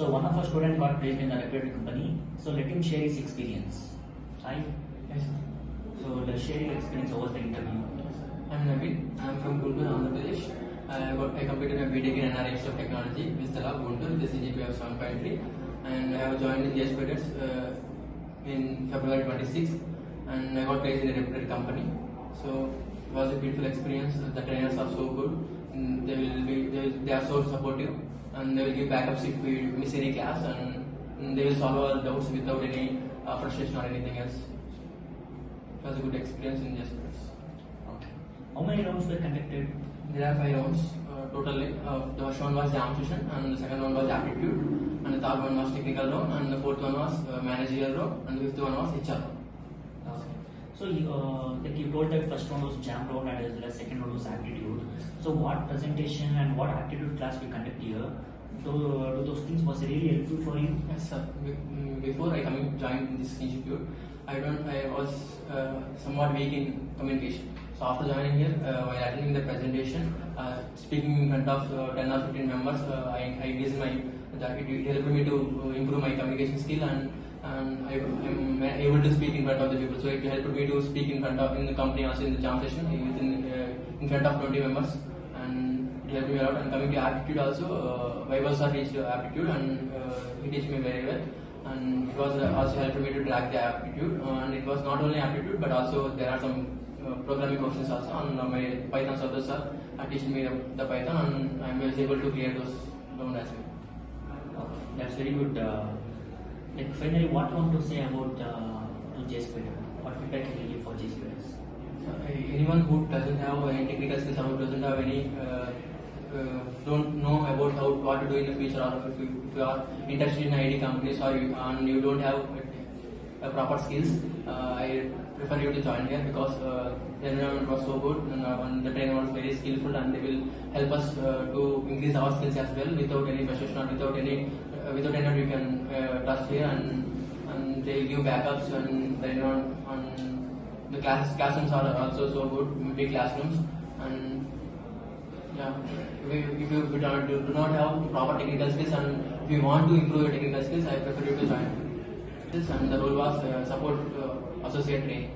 So one of our students got placed in a reputed company. So let him share his experience. Hi. Yes, sir. So let's share your experience over the interview. I'm Naveen. I'm from Guntur, Andhra Pradesh. I completed my B.TECH in NRH of Technology with the lab Guntur with the CGPA of 7.3, and I have joined in JSpiders in February 26, and I got placed in a reputed company. So it was a beautiful experience. The trainers are so good. They are so supportive, and they will give backups if we miss any class, and they will solve our doubts without any frustration or anything else. It was a good experience in JSpiders. Okay. How many rounds were conducted? There are 5 rounds totally. The first one was jam session, and the second one was aptitude, and the third one was technical round, and the fourth one was managerial round, and the fifth one was HR. Okay. So like you told that first one was jam round and as well as second one was aptitude. So what presentation and what aptitude class we conduct here? So do those things was really helpful for you? Yes, sir. Before I joined this institute, I was somewhat weak in communication. So after joining here, while attending the presentation, speaking in front of 10 or 15 members, I guess it helped me to improve my communication skill, and I'm able to speak in front of the people. So it helped me to speak in the company, also in the jam session in front of 20 members, and it helped me a lot. And coming to aptitude also, Vaibhav sir teached aptitude, and he teach me very well. And it was also helped me to track the aptitude, and it was not only aptitude but also there are some programming questions also, and my Python subjects are teaching me the Python, and I was able to clear those down as well. Okay. That's very good. Like finally, what you want to say about JSpiders? What feedback can you give for JSpiders? Anyone who doesn't have any technical skills or who doesn't have any don't know about what to do in the future, or if you are interested in IT companies, or you don't have proper skills, I prefer you to join here, because the environment was so good, and the trainer was very skillful, and they will help us to increase our skills as well without any frustration or without anyone we can trust here, and they give backups, and the classrooms are also so good, big classrooms, and yeah, if you do not have proper technical skills, and if you want to improve your technical skills, I prefer you to join this, and the role was support associate trainee.